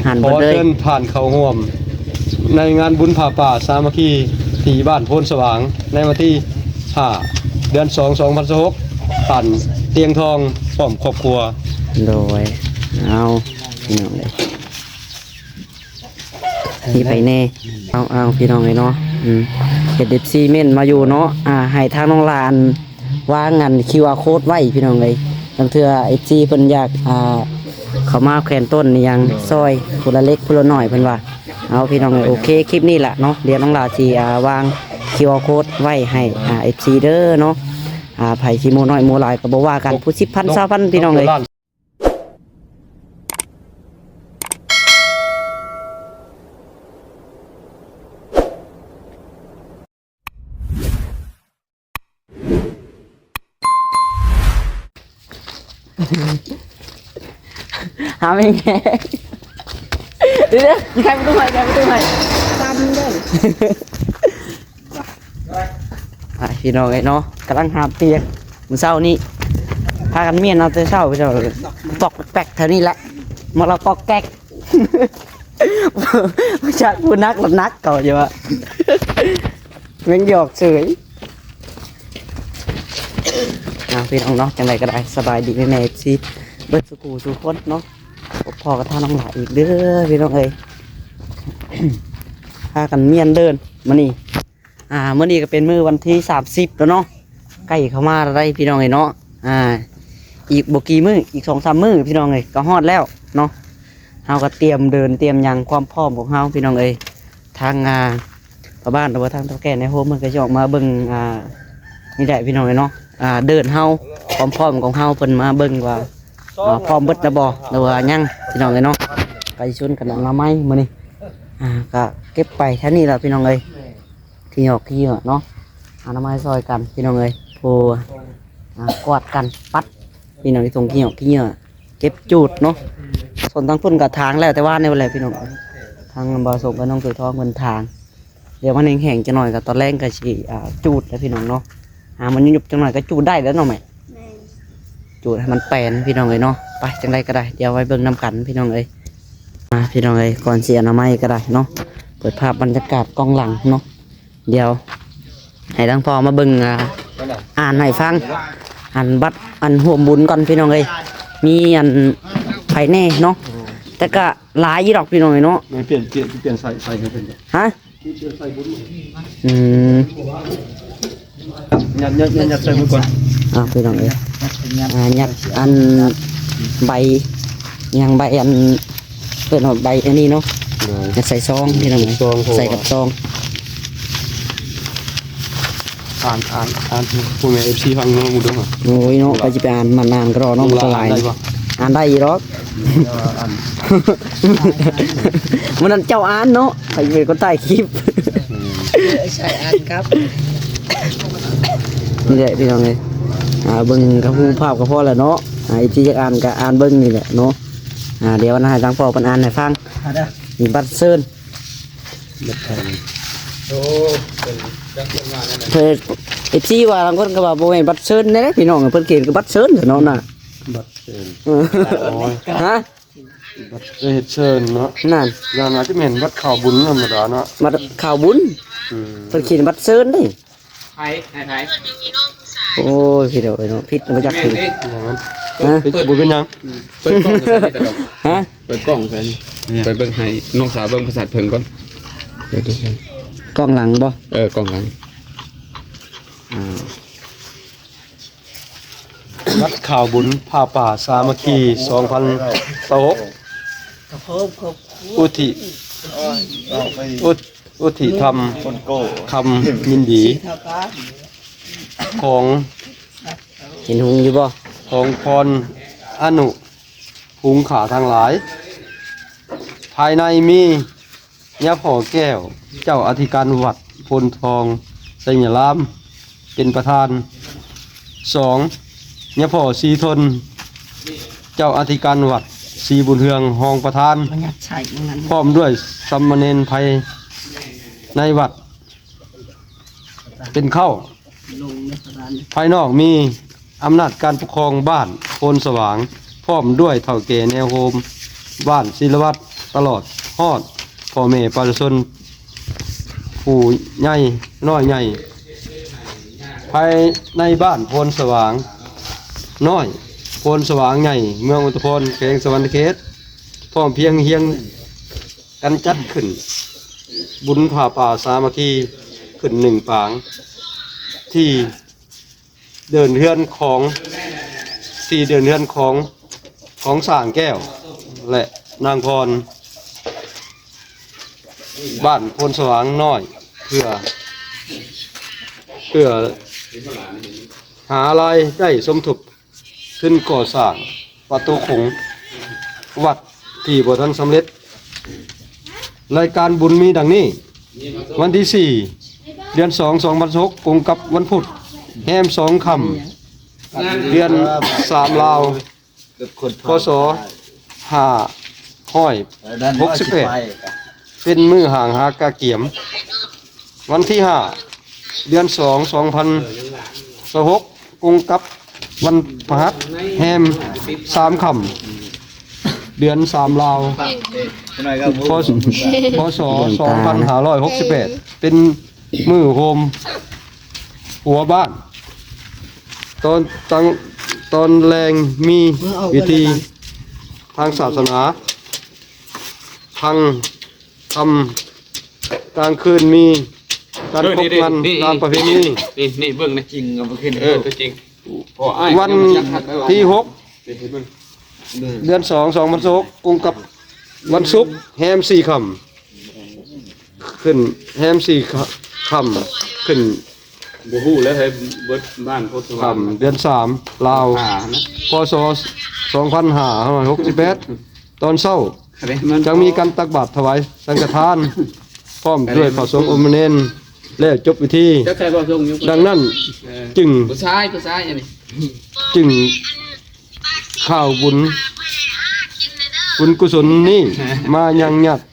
หัน ข เบิ อ ดเลย เชิญผ่านเขาห่วมในงานบุญผ่าป่าสามัคคีที่บ้านโพนสว่างในวันที่5 เดือน 2 2016ผ่านเตียงทองพร้อมครอบครัว โดยเอาพี่น้องเลยที่ไปแน่เอาพี่น้องเลยเนาะเฮ็ดFCเม่นมาอยู่เนาะให้ทางน้องลานวางงาน QR code ไว้พี่น้องเลยบางเทื่อ FC เพิ่นอยากเข้ามาแขวนต้นนี่ยังซอยผู้ละเล็กผู้ละน้อยเพิ่นว่าเอาพี่น้องเลยโอเคคลิปนี้แหละเนาะเดี๋ยวน้องลาสิวาง QR code ไว้ให้FC เด้อเนาะไผสิโมน้อยโมหลายก็บ่ว่ากันผู้10,000 20,000พี่น้องเลยหาไม่แง่เดี๋ยวใครไปดูใหม่ตามเด้อพี่น้องไอ้เนาะกำลังหาเตียงมื้อเช้านี้พากันเมียนเอาแต่เช้าไปเจ้าปอกแปกเท่านี้ละมาเราปอกแก๊กไม่ใช่ผู้นักหลับนักก่อนอยู่วะเม้งหยอกเฉยพี่น้องเนาะจังไรก็ได้สบายดีแม่ซีเบิดสุกูสุคนเนาะพอกระทาน้องหลายอีกเด้อพี่น้องเอ้ยพากันเมียนเดินมานี่เมื่อนี้ก็เป็นมื้อวันที่30แล้วเนาะใกล้เข้ามาอะไรพี่น้องเอ้ยเนาะอีกบกี่มื้ออีก2-3 มื้อพี่น้องเอ้ยก็ฮอดแล้วเนาะเฮาก็เตรียมเดินเตรียมยังความพร้อมของเฮาพี่น้องเอ้ยทางพ่อบ้านหรือว่าทางเฒ่าแก่ในโฮมมันก็จะออกมาเบิ่งนี่แหละพี่น้องเอ้ยเนาะเดินเฮาความพร้อมของเฮาเพิ่นมาเบิ่งว่าพร้อมเบิดแล้วบ่หรือว่ายังพี่น้องเอ้ยเนาะไปชวนกันหลังละไม้มื้อนี้ก็เก็บไปแค่นี้ล่ะพี่น้องเอ้ยที่หยอกที่เหยื่อเนาะหาน้ำไม้ซอยกันพี่น้องเอ้ยโพกวาดกันปัดพี่น้องที่ตรงที่หยอกที่เหยื่อเก็บจูดเนาะส่วนทางพุ่นกับทางแล้วแต่ว่าในวันไหนพี่น้องทางบ่อส่งกับน้องตือทองเงินทางเดี๋ยวมันแห้งๆจะหน่อยกับตอนแรกก็สิจูดแล้วพี่น้องเนาะมันยุบจังหน่อยก็จูดได้แล้วเนาะแม่จูดให้มันแปลนพี่น้องเลยเนาะไปจังไรก็ได้เดี๋ยวไว้เบิ่งน้ำกันพี่น้องเลยพี่น้องเลยก่อนเสียน้ำไม้ก็ได้เนาะเปิดภาพบรรยากาศกล้องหลังเนาะเดี๋ยวให้ทั้งพ่อมาเบิ่งอ่านให้ฟังบัตรห่วมบุญก่อนพี่น้องเลยมีไผแน่เนาะแต่ก็หลายยี่ดอกพี่น้องเลยเนาะเปลี่ยนใส่ให้เป็นฮะยัดใส่มือก่อนพี่น้องเลยยัดใบยังใบเปิดหอดใบอันนี้เนาะยัดใส่ซองพี่น้องเลยใส่กับซองอ่านผู้แม่FCฟังเนาะมึงดูโอ้ยเนาะไปจะไปอ่านมันนานก็รอเนาะมันหลายอ่านได้อีหรอกมันนั่นเจ้าอ่านเนาะใครเป็นคนใต้คลิปใช่อ่านครับนี่แหละพี่น้องเลยเบิ้งกับผู้ภาพกับพ่อแหละเนาะที่จะอ่านกับอ่านเบิ้งนี่แหละเนาะเดี๋ยววันนั้นทางพ่อเป็นอ่านให้ฟังมีบัตรเซิร์นเพื่อFCว่าบางคนก็ว่าโบยบัตรเซิร์นนี่พี่น้องเพิ่นเขียนกับบัตรเซิร์นเนาะน่ะบัตรเชิญฮะบัตรเชิญเนาะนั่นอย่างนั้นที่เห็นบัตรข่าวบุญธรรมดาเนาะบัตรข่าวบุญเพิ่นเขียนบัตรเซิร์นดิไทยโอ้ยพี่เดี๋ยวเนาะพิษมาจากที่บุญเป็นยังเปิดกล้องฮะเปิดกล้องแฟนเปิดเบิ่งให้น้องสาวเบิ่งภาษาเพิ่งก่อนกล้องหลังบ่กล้องหลังวัดข่าวบุญผ้าป่าสามัคคี2016อุทิธรรมคำยินดีของเห็นหุงอยู่บ่ของพรอนุหุงขาทางหลายภายในมียะพ่อแก้วเจ้าอธิการวัดพลทองไสยรามเป็นประธาน2ยะพ่อศรีทนเจ้าอธิการวัดศรีบุญเฮืองรองประธานพร้อมด้วยสามเณรไพในวัดเป็นเข้าภายนอกมีอำนาจการปกครองบ้านโพนสว่างพร้อมด้วยเฒ่าแก่แนวโฮมบ้านศิลวัตร ตลอดฮอดพ่อแม่ประชาชนผู้ใหญ่น้อยใหญ่ภายในบ้านโพนสว่างน้อยโพนสว่างใหญ่เมืองอุตภพรแขวงสวรรณเขตพร้อมเพียงเฮียงกันจัดขึ้นบุญผ่าป่าสามัคคีขึ้น1ปางที่เดินเฮือนของสร้างแก้วและนางพรบ้านโพนสว่างน้อยเพื่อหารายได้สมทบขึ้นก่อสร้างประตูขงวัดที่บ่ทันสำเร็จรายการบุญมีดังนี้วันที่4เดือน2 2016ตรงกับวันพุธแฮม2ค่ำเดือน3ลาวพศ568เป็นมือห่างหากาเกียมวันที่5เดือน2 2016ตรงกับวันพฤหัสแฮม3ค่ำเดือน3ลาวพศ2568เป็นมือโฮมหัวบ้านตอนแรงมีวิธีทางศาสนาทางทำกลางคืนมีการพบกันตามประเพณี นี่เบิ่งนี่จริงเอาบ่ขึ้นตัวจริงวันที่6เดือน2 2016ตรงกับวันศุกร์แฮม4ค่ำขึ้นแฮม4ค่ำขึ้นบ่ฮู้แล้วให้เบิดบ้านโพธิ์สว่าง เดือน3ลาวพศ2568ตอนเช้าจะมีการตักบาตรถวายสังฆทานพร้อมด้วยพระสงฆ์องค์เนนและจบพิธีดังนั้นจึงผู้ชายอันนี้จึงข้าวบุญกุศลนี้มายังญาติ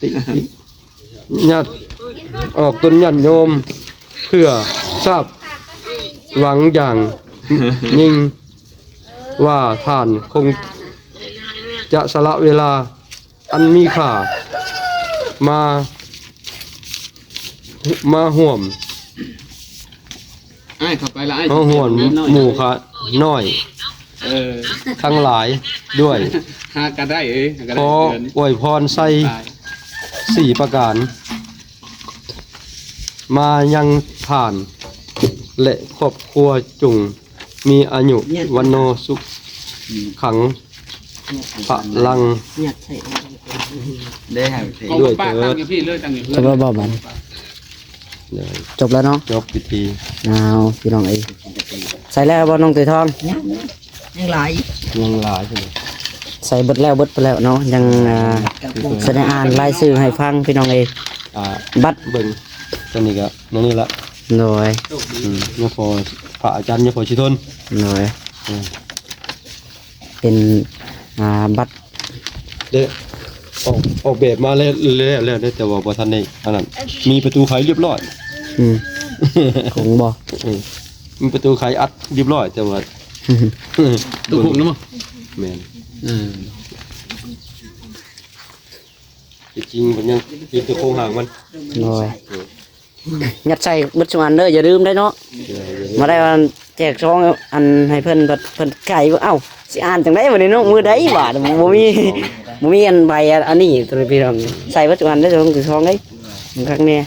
ออกตนญาติโยมเพื่อทราบหวังอย่างยิ่งว่าท่านคงจะสละเวลาอันมีค่ามาห่วมเข้าไปละห่วมหมู่ค่ะน้อยทั้งหลายด้วยหาก็ได้ขออวยพรใส่4ประการมายังผ่านและครอบครัวจุงมีอายุวันโนสุขขังพลังด้วยเถิดจะบ่บันจบแล้วเนาะจบพิธีพี่น้องใส่แล้วบ่น้องตุ้ยทองยังหลายใช่ไหมใส่เบิดไปแล้วเนาะยังแสดงอ่านรายชื่อให้ฟังพี่น้องบัตรเบิ่งตอนนี้ก็นี่ละหน่อยเนี่ยพอพระอาจารย์เนี่ยพอชิทนหน่อยเป็นบัตรเด้ออกแบบมาแล้วแต่ว่าบ่ทันได้อันนั้นมีประตูไขเรียบร้อยคงบ่มีประตูไขอัดเรียบร้อยแต่ว่าตู้คุกเนาะแม่นจริงมันยังมีตัวโครงหางมันน้อยยัดใส่บัตรสมันเด้ออย่าลืมได้เนาะมาได้วันแจกซองอันให้เพิ่นไก่ว่าเอ้าสิอ่านจังได๋วันนี้เนาะมือใดบาดบ่มีอันใบอันนี้ตัวพี่น้องใส่บัตรสมันได้ซองคือซองได้ครั้งนี้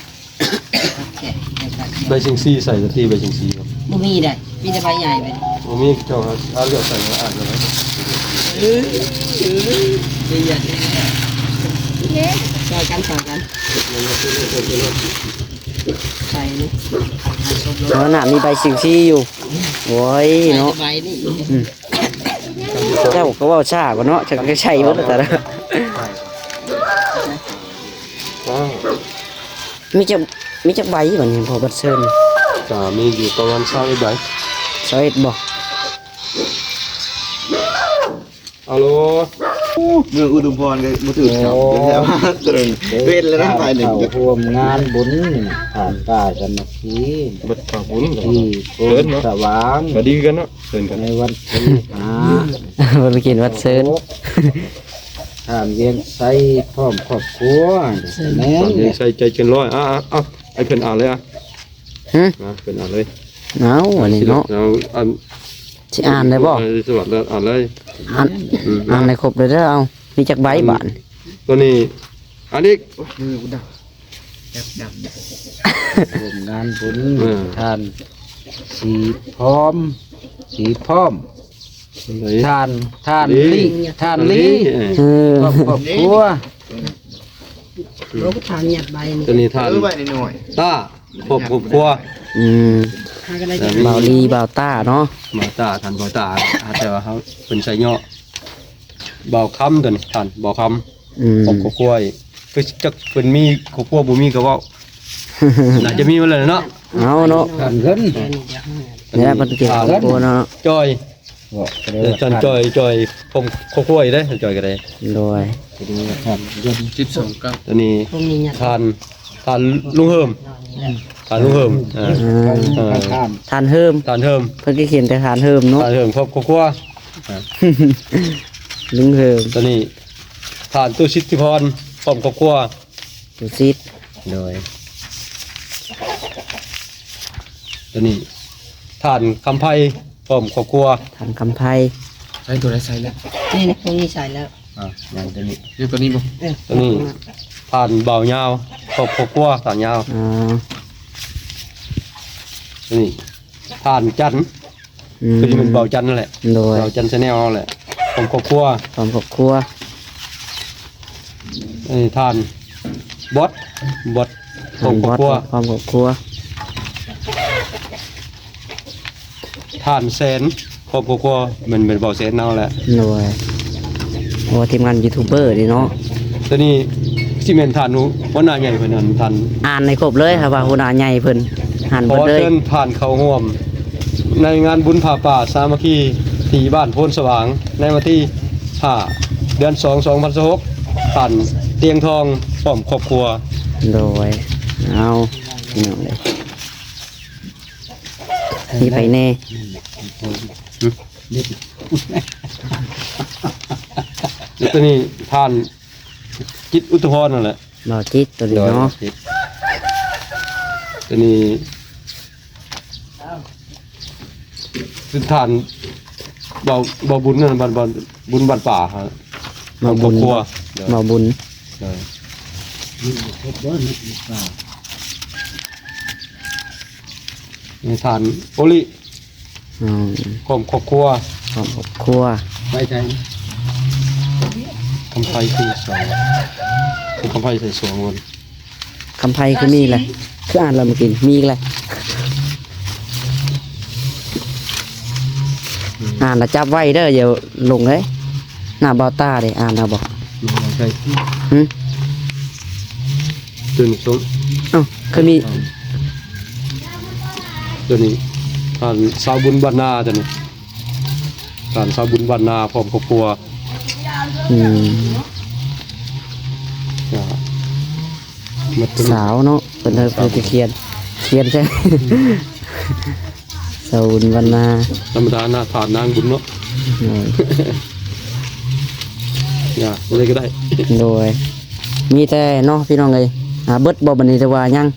ใบชิงซีใส่ที่ใบชิงซีบ่มีได้มีแต่ใบใหญ่ไปบ่มีเจ้าเอาเลือกใส่มาอ่านเลยใหญ่ต่อกันใส่นี่น่ะมีใบชิงซีอยู่โอ้ยเนาะใบนี่เจ้าก็ว่าช้ากว่าเนาะจังใช้บ่แต่ละมีจักใบบ่นี่พอบัดเชิญก็มีอยู่ประมาณ20ใบ21บ่ฮัลโหลเมืองอุดมพรก็บ่ถือครับแล้วเว้นแล้วนะไปหนึ่งร่วมงานบุญผ่านตาสมัคคีบัดฝากบุญที่โพธิ์สว่างก็ดีกันเนาะเชิญกันในวันที่วันกินวันเชิญ ถามเวียงไสพร้อมครอบครัวแม่ ตอน น นี้ใส่ใจเกินร้อยไอ้เพิ่นอ่านเลยหึ นะเพิ่นอ่านเลย เอาอันนี้เนาะ เราอ่าน สิอ่านได้บ่ สวัสดีอ่านเลย อ่านอ่านให้ครบเลยเด้อเอามีจักใบบาท ตัวนี้อันนี้ ร่วมงานบุญ อืม ทานสีพร้อมสีพร้อมทานลีทานลี เออ ครอบครัว เราก็ทานหยัดใบนี่ ตัวนี้ทาน ไว้หน่อย ต้าครอบครัว อืม หากันได้ เบาลีเบาต้าเนาะ มาตาทานบ่ตาแต่ว่าเขาเป็นใส่ย่อเบาคำตัวนี้ทานเบาค อืม ำครอบครัวคือจักเป็นมีครอบครัวบ่มีก็เว้าน่าจะมีมาแล้วเนาะ เอาเนาะ ทานเงิน เนี่ยมันเกี่ยวกับโคเนาะ จอย บอกก็ได้ จันจอยผมครอบครัวอีกเด้อจอยก็ได้ โดย ทานเงิน 12กับ ตัวนี้ พวกนี้หยัด ทานลุงเฮิมทานลุงเฮิม ทาน ทานเฮิม ทานเฮิม เพิ่นก็เขียนแต่ทานเฮิมเนาะ ทานเฮิมครอบครัว ลุงเฮิม ตัวนี้ทานตู้ชิดที่พรพร้อมครอบครัว ตุซิด โดยตัวนี้ทานคำไพ่พร้อมครอบครัว ทานคำไพ ใช้ตัวใดใส่แล้ว นี่พวกนี้ใส่แล้ว อย่างตัวนี้ อยู่ตัวนี้บ่ ตัวนี้ทานเบายาวพร้อมครอบครัวทานยาว อ๋อ ตัวนี้ทานจันทร์ อืม คือจะเป็นเบาจันทร์นั่นแหละ โดย เบาจันทร์ชาแนลนั่นแหละพร้อมครอบครัว ความครอบครัว ทานบอสพร้อมครอบครัว ความครอบครัว ทานแสนพร้อมครอบครัวมันเป็นเบาแสนเอาแหละ โดยโอ้ทีมงานยูทูบเบอร์ดิเนาะ ตัวนี้ซีเมนทานนูวันหน้าใหญ่เพิ่นนั้นทาน อ่านในครบเลยครับว่าหัวหน้าใหญ่เพิ่นหัน ข เบิ อ ดเลย เชิญผ่านเขาห่วม ในงานบุญผ่าป่าสามัคคีที่บ้านโพนสว่างในวันที่5 เดือน 2 2016ผ่านเตียงทองพร้อมครอบครัว โดยเอาพี่น้องเลยนี่ไปแน่ แล้วตัวนี้ทานจิตอุทุพรนั่นแหละ บ่จิตตัวนี้เนาะ ตัวนี้คือทานเบาบุญนั่นบันบุญบันป่าฮะ มา คร บุ อบ ญ ครัว มาบุญ นี่ทานโอลิ อืม พร้อมครอบครัว ความครอบครัว ไปใจ คำไฟคือสองคือคำไฟใส่สองคน คำไพคือมีแหละคืออ่านแล้วเมื่อกี้มีอีกแหละอ่านแล้วจับไว้เด้อเดี๋ยวลงเลยหน้าเบาตาเด้อ่านแล้วบอก ใช่ หึ ตัวนี้ส้ม เอ้าคือมี ตัวนี้ทานสาวบุญบ้านนาตัวนี้ทานสาวบุญบ้านนาพร้อมครอบครัว อืม นะมาตัวนี้ สาวเนาะเป็นเธอจะเขียนใช่ สาวบุญวันนา ธรรมดาหน้าทานนางบุญเนาะ โดย เนี่ยอะไรก็ได้ โดยมีแต่เนาะพี่น้องเลยเบิดบ่บันนี้แต่ว่ายัง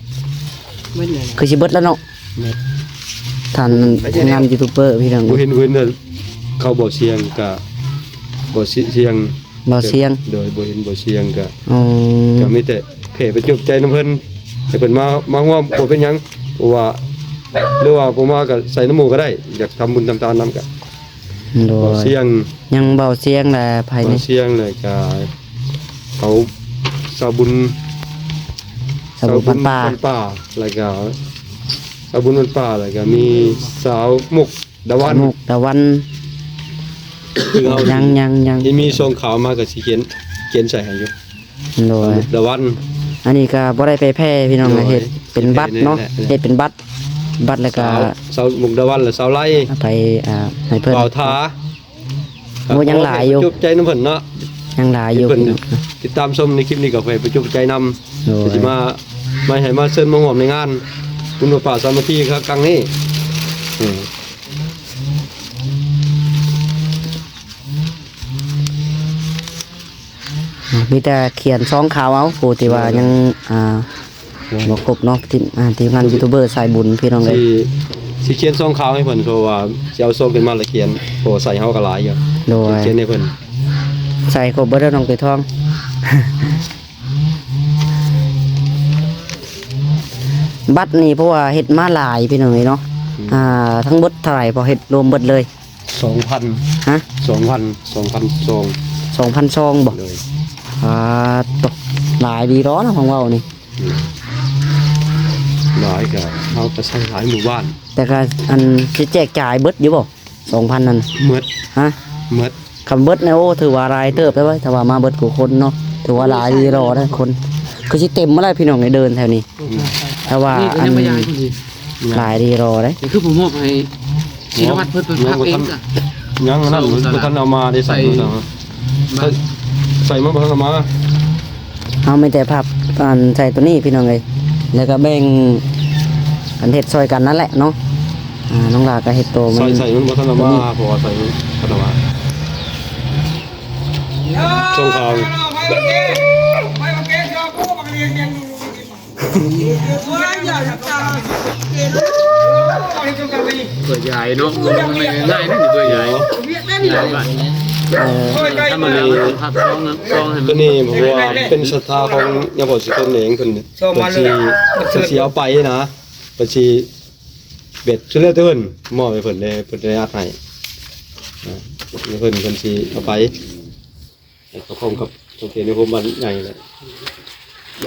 ไม่เลย คือสิเบิดแล้วเนาะท่านงานยูทูบเบอร์พี่น้อง บ่เห็นเว้นเด้อเขาบ่เสียงกะบ่เสียง บ่เสียง โดยบ่เห็นบ่เสียงกะ อ๋อ ก็มีแต่เพไปจุกใจน้ำเพิ่นให้เพิ่นมาร่วมบ่เป็นหยังเพราะว่าหรือว่าบ่มาก็ใส่น้ำหมูก็ได้ อยากทำบุญทำทานนํกะ โด บ่ ย เสียง ยังเบาเสียงแหละภายใน บ่เสียงเลยกะเขาสาวบุญ สาวบุญบ้านป่า บ้านป่าแล้วก็สาวบุญบ้านป่าแล้วก็มีสาวมุกดาวัน มุกตะวัน คือเอา ยัง ที่มีทรงขาวมาก็สิเขียนใส่ให้อยู่ โดย มุกดาวัน อันนี้ก็บ่ได้ไปแพร่พี่น้อง โดย เฮ็ดเป็นบัตรเนาะ นี่แหละ เฮ็ดเป็นบัตรแล้วก็ สาวมุกดาวันและสาวไล่ เอาไปให้เพิ่น เป่าท้า โอ้ยังหลายอยู่ จุบใจน้ำเพิ่นเนาะ ยังหลายอยู่ เพิ่น พี่น้อง ติดตามชมในคลิปนี้ก็ไปจุบใจนำ โดย สิมาให้มาเชิญมาร่วมในงานบุญป่าสามัคคีครับครั้งนี้อืม มีแต่เขียนซองข่าวเอาผู้ที่ว่ายังบ่ครบเนาะทีมงานยูทูบเบอร์สายบุญพี่น้องเอ้ย สิเขียนซองข่าวให้เพิ่นเพราะว่าสิเอาซองเป็นมาละเขียนเพราะว่าใส่เฮาก็หลายอยู่ โดย เขียนให้เพิ่น ใส่ครบเบิดแล้วน้องไก่ทอง บัตรนี่เพราะว่าเฮ็ดมาหลายพี่น้องเอ้ยเนาะทั้งเบิดเท่าไหร่พอเฮ็ดรวมเบิดเลย 2,000 ฮะ 2,000ซอง 2,000ซองบ่ เลย ตกหลายดีร้อนของเว้านี่ หลายก็เฮาก็ใช้หลายหมู่บ้าน แต่ก็อันสิแจกจ่ายเบิดอยู่บ่ 2,000 นั่น เมิด ฮะ เมิด คำเบิดเนี่ยโอ้ถือว่าหลายเติบได้เว้ยแต่ว่ามาเบิดกูคนเนาะถือว่าหลายดีรอได้คนคือสิเต็มเมื่อไรพี่น้องได้เดินแถวนี้แต่ว่า นี่ก็ อัน ยังบ่ยายคนนี้ หลายดีรอได้ นี่คือผมมอบให้ศิลวัฒน์เพิ่นพักเองจ้ะ ยังอันนั้นบ่ทันเอามาได้ใส่ใส่มาบ่ทันเอามา เอาไม่แต่ภาพอันใส่ตัวนี้พี่น้องเลยแล้วก็แบ่งกันเฮ็ดซอยกันนั่นแหละเนาะน้องลาก็เฮ็ดโตมัน ใส่มันบ่ทันเอามาเพราะว่าใส่มันทันเอามาช่วงข่าว ตัวใหญ่เนาะมันไม่ง่ายนะตัวใหญ่ถ้ามันเอาพักซองนะซองให้มั ตัวน นี้เพราะว่าเป็นศรัทธาของยาบ่สิคนเองเพิ่นเพิ่นสิเอาไปนะเพิ่นสิเบ็ดช่วยเหลือเพิ่นมอบให้เพิ่นได้เพิ่นได้อัดให้เพิ่นสิเอาไปก็พร้อมกับโอเคในโรงพยาบาลใหญ่เลย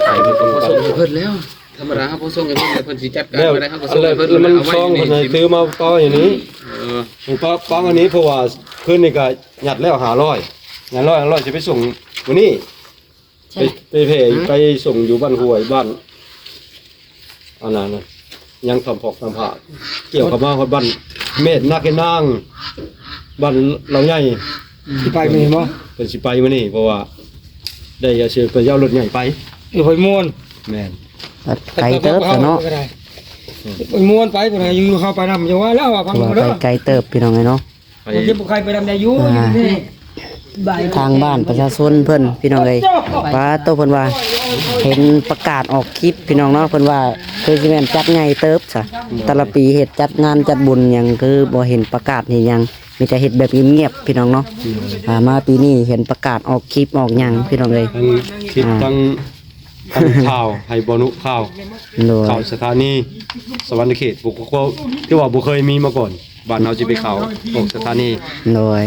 ไปเพิ่นต้อง พอ ไป ส่งให้เพิ่นแล้วธรรมดาครับพอส่งให้เพิ่นเพิ่นสิจัดการ แล้ว บ่ได้ครับก็ อั ส่ น ง แร ให้ ก เพิ่น มัน เอาไว้ ช่อง นี่ เพิ่นซื้อมาก็อย่างนี้ ผมป้องอันนี้เพราะว่าคืนนี้ก็หยัดแล้ว500งาน100จะไปส่งวันนี้ไปเพไปส่งอยู่บ้านห้วยบ้านอันนั้นนะยังทำพอกทำผ้าเกี่ยวกับบ้านเมธนาคนางบ้านเราใหญ่ ที่ไปมีบ่ เป็นสิไปมื้อนี้เพราะว่าได้อาเชียไปเอารถใหญ่ไป ไปม่วน แม่น ไกลเติบแต่เนาะ ไปม่วนไปบ่ได้อยู่เข้าไปนำอย่าว่าแล้วว่าฟัง ถือ เด้อ ว่าไกลเติบพี่น้องเลยเนาะ ไป บ่คิดบ่ใครไปนำได้อยู่อยู่นี่ ทางบ้านประชาชนเพิ่นพี่น้องเลยว่าโตเพิ่นว่าเห็นประกาศออกคลิปพี่น้องเนาะเพิ่นว่าคือสิแม่นจัดใหญ่เติบซะแต่ละปีเฮ็ดจัดงานจัดบุญหยังคือบ่เห็นประกาศเห็นหยังมีแต่เฮ็ดแบบเงียบๆพี่น้องเนาะมาปีนี้เห็นประกาศออกคลิปออกหยังพี่น้องเลย ทั้งคลิปทั้งข่าวให้บนุข่าว โดย ข่าวสถานีสวรรค์เขตบุกก็ที่ว่าบุเคยมีมาก่อนบ้านเราจะไปข่าวของสถานี โดย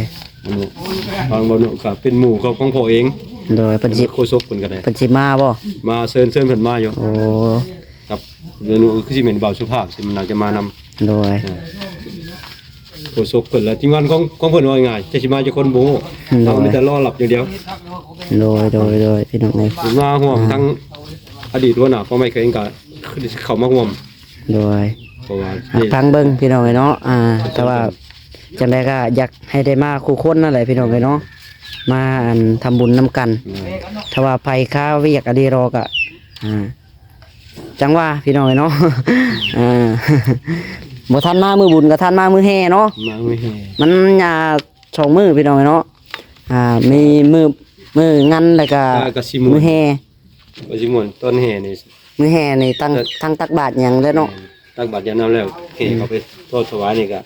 บางบนุก็เป็นหมู่ของพ่อเอง โดยเพิ่นสิ โคศกคนกันได้ เพิ่นสิมาบ่ มาเชิญเพิ่นมาอยู่ โอ้ กับเดี๋ยวนู้คือสิเป็นบ่าวสุภาพสิมันน่าจะมานำ โดย โคศกเพิ่นแล้วทีมงานของเพิ่นว่าง่ายจะสิมาจะคนบ่เรามีแต่รอหลับอย่างเดียว โดยพี่น้องเลย มาห่วงทั้งอดีตหัวหน้าของไม่เคยเองก็คือเข้ามาห่วง โดย เพราะว่า ฟังเบิ่งพี่น้องเลยเนาะแต่ว่าจังไดก็อยากให้ได้มาคู่คนนั่นแหละพี่น้องเลยเนาะมาอันทำบุญนํกันถ้าว่าไผค้าเวียกอดีรอกะจังว่าพี่น้องเลยเนาะ บ่ทันมามือบุญก็ทันมามือแห่เนาะ มาไม่แห่ มันสองมือพี่น้องเนาะมีมืองานแล้วก็ กะสิมุ มือแห่ กะสิมุนต้นแห่นี่ มือแห่นี่ตั้งตักบาทหยังแล้วเนาะ ตักบาตรยามน้ำแล้วเห่เขาไปโทษถวายนี่ก็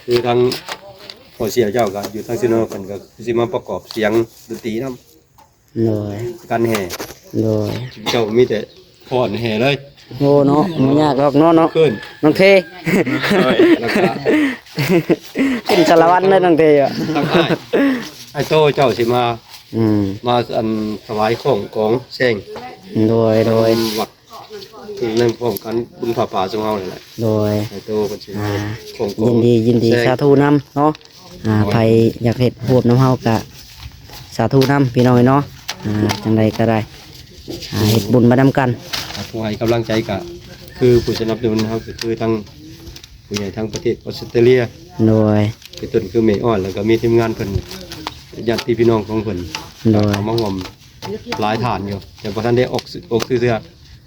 คือทั้งพ่อเสียเจ้าก็อยู่ทั้งซิโนเพิ่นก็สิมาประกอบเสียงดนตรีนำ โดย การแห่ โดย เจ้ามีแต่พรแห่เลย โง่เนาะมันยากหรอกเนาะเนาะ ขึ้น น้องเท แล้วก็ เป็นสารวัตรเลยน้องเทอ่ะ ทั้งไอ้โตเจ้าสิมาอันถวายของของแซง โดย วัดคือในพร้อมกันบุญผาป่าสงเฮานี่แหละ โดย ไอ้โตเพิ่นสิมาของขอ ยิ ง นดี แซง สาธุนำเนาะใครอยากเฮ็ดรวบน้ำเฮากะสาธุนำพี่น้องเนาะจังใดก็ได้เฮ็ดบุญมานำกัน ผู้ให้กำลังใจก็คือผู้สนับสนุนครับก็คือทั้งผู้ใหญ่ทั้งประเทศออสเตรเลีย โดย เป็นต้นคือเมอ้อนแล้วก็มีทีมงานเพิ่นญาติพี่น้องของเพิ่น โดย เอามาร่วมหลายฐานอยู่แต่บ่ทันได้ออกซื้อเสื้อ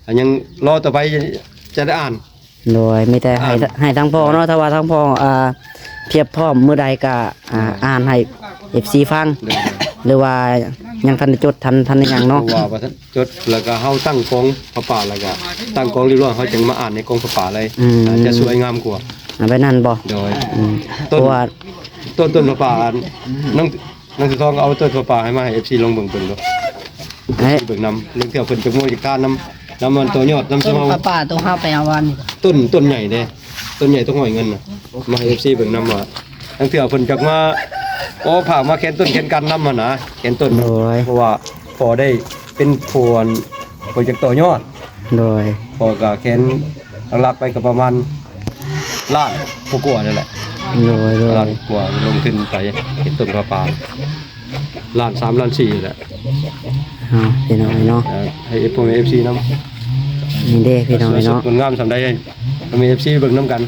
อันยังรอต่อไปจะได้อ่าน โดยมีแต่ให้ทั้งพ่อเนาะถ้าว่าทั้งพ่อเพียบพร้อมมื้อใดก็อ่านให้ FC ฟัง หรือว่า ยังทันได้จดทันได้หยัง เพ เนาะ ราะว่าว่าท่านจดแล้วก็เฮาตั้งกองพระป่าแล้วก็ตั้งกองเรียบร้อยเฮาจึงมาอ่านในกองพระป่าเลยจะสวยงามกว่า เอาไปนั่นบ่ โดย เพราะว่า ต้นพระป่าน้องสุทองเอาต้นพระป่าให้มาให้ FC ลองเบิ่งดู เอ้ย เบิ่งนำเรื่องเที่ยวเพิ่นจักม่วงจักการนำมันตัวยอดนำ ต้ ส น มเฮา ป้าตัวห้าไปเอาวันนี่ ต้นใหญ่เด้ต้นใหญ่ต้องห้อยเงินน่ะมาให้ FC เบิ่งนำว่าทั้งเที่ยวเพิ่นจักมาผ่ามาแคนต้นแคนกันนำมานะแคนต้น โดย เพราะว่าพอได้เป็นผลโปรเจกต์ต่อยอด โดย พอก็แคนหลักไปก็ประมาณล้านกว่าๆนั่นแหละ โดย ล้านกว่าลงทุนไปเห็นต้นกระปาล้าน3ล้าน4แหละ เอาพี่น้องเนาะ ให้พวก FC นำ นี่เด้พี่น้อง ส เนาะ ดงามสำได้มี FC เบิ่งนํกัน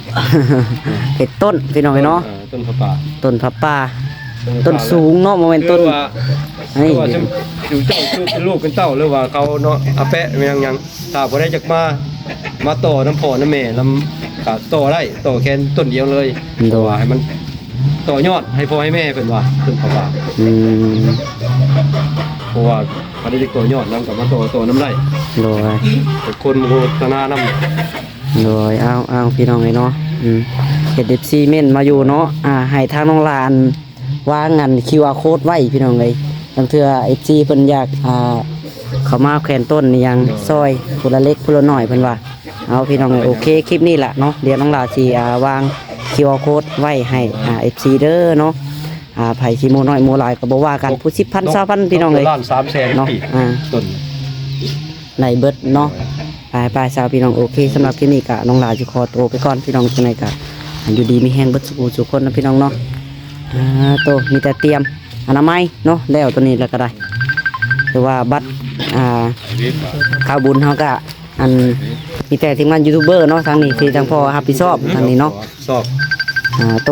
เห็ดต้นพี่น้องเนาะ ต้นกระปา ต้นผับป่าต้นสูงเนาะบ่แม่นต้น ว่า อันนี้ ว่าอยู่เจ้าเป็นลูกเป็นเต้าหรือว่าเขาเนาะอาแปะแม่งยังถ้าบ่ได้จักมาต่อน้ำพ่อน้ำแม่น้ำก็ต่อได้ต่อแค่ต้นเดียวเลย โดย ว่าให้มันต่อยอดให้พ่อให้แม่เพิ่นว่าต้นผักว่า อืม เพราะว่าเขาได้ต่อยอดนำกับมาต่อน้ำได้ โดย เป็นคนโฆษณานำ โดยเอาพี่น้องเนาะเฮ็ด FC เม่นมาอยู่เนาะให้ทางน้องลานวางอัน QR code ไว้พี่น้องเอ้ยบางเทื่อ FC เพิ่นอยากเข้ามาแขวนต้นนี่ยังซอยผู้ละเล็กผู้ละน้อยเพิ่นว่าเอาพี่น้องเอ้ยโอเคคลิปนี้ล่ะเนาะเดี๋ยวน้องลาสิวาง QR code ไว้ให้FC เด้อเนาะไผสิโมน้อยโมหลายก็บ่ว่ากันผู้10,000 20,000พี่น้องเอ้ย ล้าน300,000 เนาะ ปี อ่า ต้น ในเบิดเนาะไปสาวพี่น้องโอเคสำหรับคลิปนี้ก็น้องลาสิขอตัวไปก่อนพี่น้องจังไดก็อยู่ดีมีแฮงเบิดสุขคนนะพี่น้องเนาะโตมีแต่เตรียมอนามัยเนาะแล้วตัวนี้แล้วก็ได้คือว่าบัตรข้าวบุญเฮาก็อันมีแต่ทีมงานยูทูบเบอร์เนาะทางนี้ที่ทางพ่อรับผิดชอบทางนี้เนาะ สอบ โต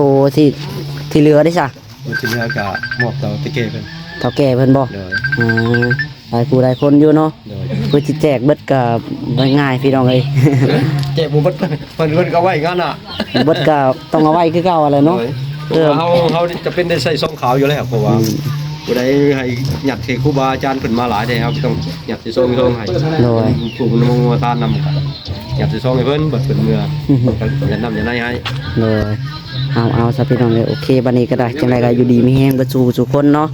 ที่เหลือได้ซะ มันสิเหลือก็มอบต่อตะเกเพิ่น เฒ่าแก่เพิ่นบ่ โดย หลายผู้หลายคนอยู่เนาะ โดย เพื่อสิแจกเบิดก็บ่ง่ายพี่น้องเอ้ย เจ็บบ่เบิดเพิ่นก็ไว้งั้นน่ะ เบิดก็ต้องเอาไว้คือเก่าอะไรเนาะ เออเขาจะเป็นได้ใส่ซองขาวอยู่แล้วเพราะว่าผู้ใดให้หยัดให้ครูบาอาจารย์เพิ่นมาหลายได้ครับต้องหยัดใส่ซองให้ โดย ปลูกนโมทานนำกันหยัดใส่ซองให้เพิ่นเบิดเพิ่นเมื่ออย่านำอย่าได้ให้ เลยเอาซะพี่น้องเลยโอเคบัดนี้ก็ได้จังไดก็อยู่ดีมีแฮงเบ่สู่คนเนาะ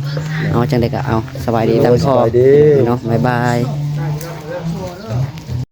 เอาจังไดก็เอาสบายดีตามพ่อเนาะบ๊ายบาย